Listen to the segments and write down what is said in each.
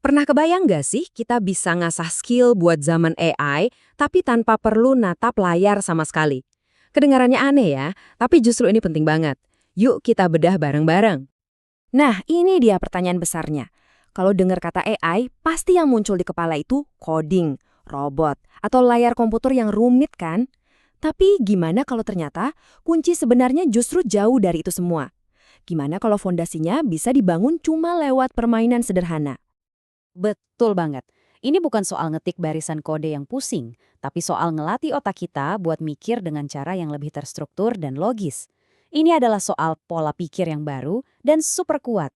Pernah kebayang nggak sih kita bisa ngasah skill buat zaman AI, tapi tanpa perlu natap layar sama sekali? Kedengarannya aneh ya, tapi justru ini penting banget. Yuk kita bedah bareng-bareng. Nah, ini dia pertanyaan besarnya. Kalau dengar kata AI, pasti yang muncul di kepala itu coding, robot, atau layar komputer yang rumit kan? Tapi gimana kalau ternyata kunci sebenarnya justru jauh dari itu semua? Gimana kalau fondasinya bisa dibangun cuma lewat permainan sederhana? Betul banget. Ini bukan soal ngetik barisan kode yang pusing, tapi soal ngelatih otak kita buat mikir dengan cara yang lebih terstruktur dan logis. Ini adalah soal pola pikir yang baru dan super kuat.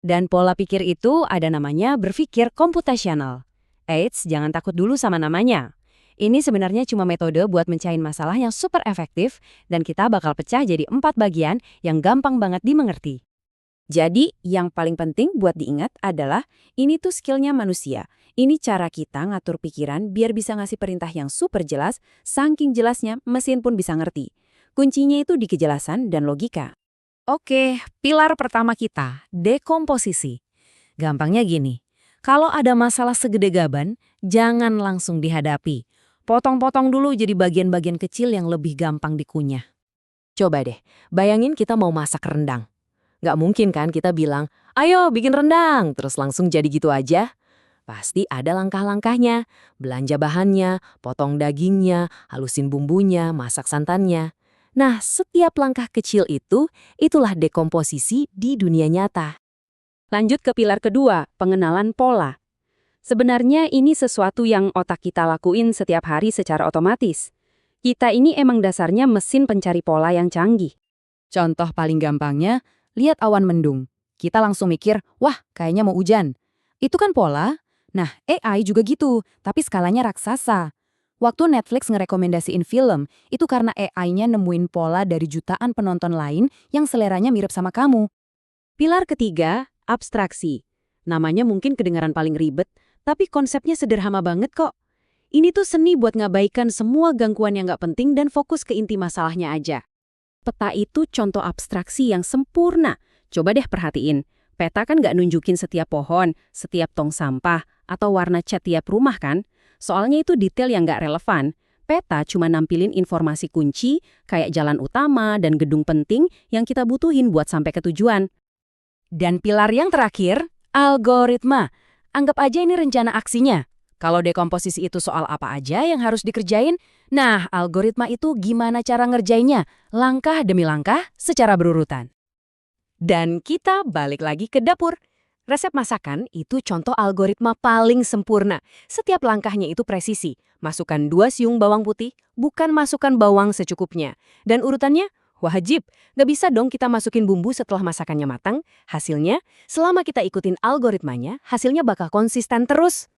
Dan pola pikir itu ada namanya berpikir komputasional. Eits, jangan takut dulu sama namanya. Ini sebenarnya cuma metode buat mencahin masalah yang super efektif dan kita bakal pecah jadi 4 bagian yang gampang banget dimengerti. Jadi, yang paling penting buat diingat adalah ini tuh skillnya manusia. Ini cara kita ngatur pikiran biar bisa ngasih perintah yang super jelas, saking jelasnya mesin pun bisa ngerti. Kuncinya itu di kejelasan dan logika. Oke, pilar pertama kita, dekomposisi. Gampangnya gini, kalau ada masalah segede gaban, jangan langsung dihadapi. Potong-potong dulu jadi bagian-bagian kecil yang lebih gampang dikunyah. Coba deh, bayangin kita mau masak rendang. Nggak mungkin kan kita bilang, ayo bikin rendang, terus langsung jadi gitu aja. Pasti ada langkah-langkahnya, belanja bahannya, potong dagingnya, halusin bumbunya, masak santannya. Nah, setiap langkah kecil itu, itulah dekomposisi di dunia nyata. Lanjut ke pilar kedua, pengenalan pola. Sebenarnya ini sesuatu yang otak kita lakuin setiap hari secara otomatis. Kita ini emang dasarnya mesin pencari pola yang canggih. Contoh paling gampangnya, lihat awan mendung. Kita langsung mikir, wah kayaknya mau hujan. Itu kan pola? Nah, AI juga gitu, tapi skalanya raksasa. Waktu Netflix ngerekomendasiin film, itu karena AI-nya nemuin pola dari jutaan penonton lain yang seleranya mirip sama kamu. Pilar ketiga, abstraksi. Namanya mungkin kedengaran paling ribet, tapi konsepnya sederhana banget kok. Ini tuh seni buat ngabaikan semua gangguan yang nggak penting dan fokus ke inti masalahnya aja. Peta itu contoh abstraksi yang sempurna. Coba deh perhatiin. Peta kan nggak nunjukin setiap pohon, setiap tong sampah, atau warna cat tiap rumah kan? Soalnya itu detail yang nggak relevan. Peta cuma nampilin informasi kunci, kayak jalan utama dan gedung penting yang kita butuhin buat sampai ke tujuan. Dan pilar yang terakhir, algoritma. Anggap aja ini rencana aksinya. Kalau dekomposisi itu soal apa aja yang harus dikerjain, nah algoritma itu gimana cara ngerjainnya, langkah demi langkah secara berurutan. Dan kita balik lagi ke dapur. Resep masakan itu contoh algoritma paling sempurna. Setiap langkahnya itu presisi. Masukkan 2 siung bawang putih, bukan masukkan bawang secukupnya. Dan urutannya wajib. Nggak bisa dong kita masukin bumbu setelah masakannya matang. Hasilnya, selama kita ikutin algoritmanya, hasilnya bakal konsisten terus.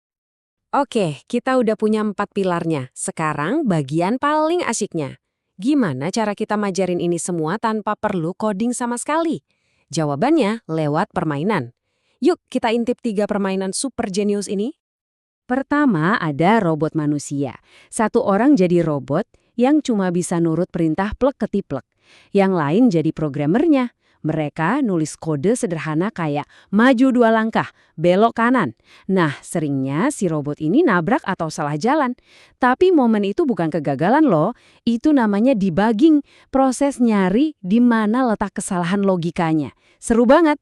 Oke, kita udah punya 4 pilarnya. Sekarang bagian paling asyiknya. Gimana cara kita majarin ini semua tanpa perlu coding sama sekali? Jawabannya lewat permainan. Yuk kita intip 3 permainan super jenius ini. Pertama ada robot manusia. Satu orang jadi robot yang cuma bisa nurut perintah plek ketiplek. Yang lain jadi programmernya. Mereka nulis kode sederhana kayak maju 2 langkah, belok kanan. Nah, seringnya si robot ini nabrak atau salah jalan. Tapi momen itu bukan kegagalan loh, itu namanya debugging, proses nyari di mana letak kesalahan logikanya. Seru banget.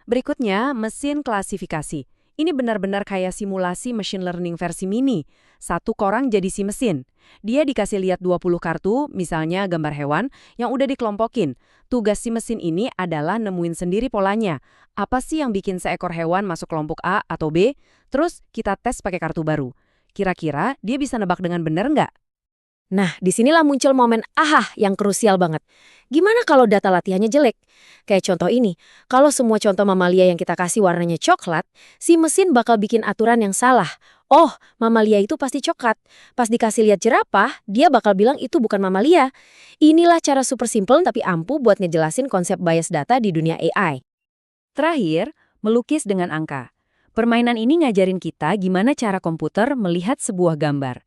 Berikutnya, mesin klasifikasi. Ini benar-benar kayak simulasi machine learning versi mini. Satu korang jadi si mesin. Dia dikasih lihat 20 kartu, misalnya gambar hewan, yang udah dikelompokin. Tugas si mesin ini adalah nemuin sendiri polanya. Apa sih yang bikin seekor hewan masuk kelompok A atau B? Terus kita tes pakai kartu baru. Kira-kira dia bisa nebak dengan benar nggak? Nah, disinilah muncul momen ahah yang krusial banget. Gimana kalau data latihannya jelek? Kayak contoh ini, kalau semua contoh mamalia yang kita kasih warnanya coklat, si mesin bakal bikin aturan yang salah. Oh, mamalia itu pasti coklat. Pas dikasih lihat jerapah, dia bakal bilang itu bukan mamalia. Inilah cara super simple tapi ampuh buat ngejelasin konsep bias data di dunia AI. Terakhir, melukis dengan angka. Permainan ini ngajarin kita gimana cara komputer melihat sebuah gambar.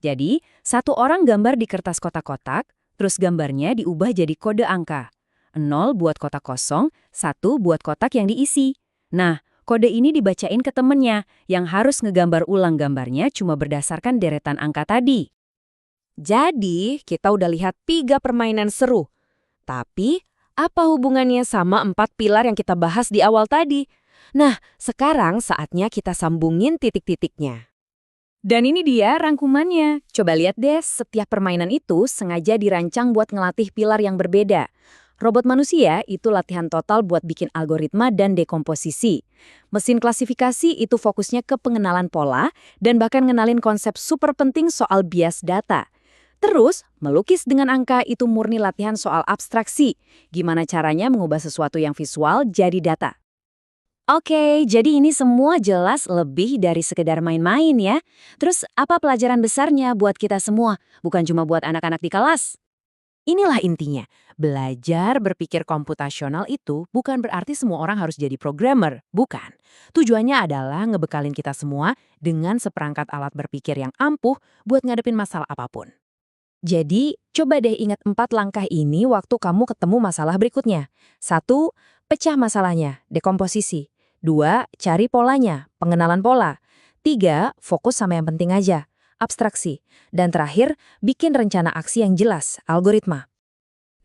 Jadi, satu orang gambar di kertas kotak-kotak, terus gambarnya diubah jadi kode angka. 0 buat kotak kosong, 1 buat kotak yang diisi. Nah, Kode ini dibacain ke temennya yang harus ngegambar ulang gambarnya cuma berdasarkan deretan angka tadi. Jadi, kita udah lihat 3 permainan seru. Tapi, apa hubungannya sama 4 pilar yang kita bahas di awal tadi? Nah, sekarang saatnya kita sambungin titik-titiknya. Dan ini dia rangkumannya. Coba lihat deh, setiap permainan itu sengaja dirancang buat ngelatih pilar yang berbeda. Robot manusia itu latihan total buat bikin algoritma dan dekomposisi. Mesin klasifikasi itu fokusnya ke pengenalan pola dan bahkan ngenalin konsep super penting soal bias data. Terus, melukis dengan angka itu murni latihan soal abstraksi. Gimana caranya mengubah sesuatu yang visual jadi data. Oke, jadi ini semua jelas lebih dari sekedar main-main ya. Terus apa pelajaran besarnya buat kita semua, bukan cuma buat anak-anak di kelas? Inilah intinya, belajar berpikir komputasional itu bukan berarti semua orang harus jadi programmer, bukan. Tujuannya adalah ngebekalin kita semua dengan seperangkat alat berpikir yang ampuh buat ngadepin masalah apapun. Jadi, coba deh ingat 4 langkah ini waktu kamu ketemu masalah berikutnya. 1. Pecah masalahnya, dekomposisi. 2. Cari polanya, pengenalan pola. 3. Fokus sama yang penting aja, abstraksi. Dan terakhir, bikin rencana aksi yang jelas, algoritma.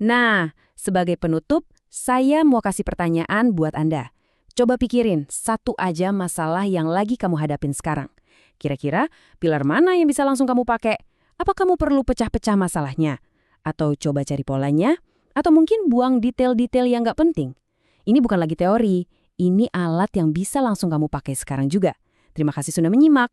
Nah, sebagai penutup, saya mau kasih pertanyaan buat Anda. Coba pikirin satu aja masalah yang lagi kamu hadapin sekarang. Kira-kira pilar mana yang bisa langsung kamu pakai? Apa kamu perlu pecah-pecah masalahnya? Atau coba cari polanya? Atau mungkin buang detail-detail yang nggak penting? Ini bukan lagi teori, ini alat yang bisa langsung kamu pakai sekarang juga. Terima kasih sudah menyimak.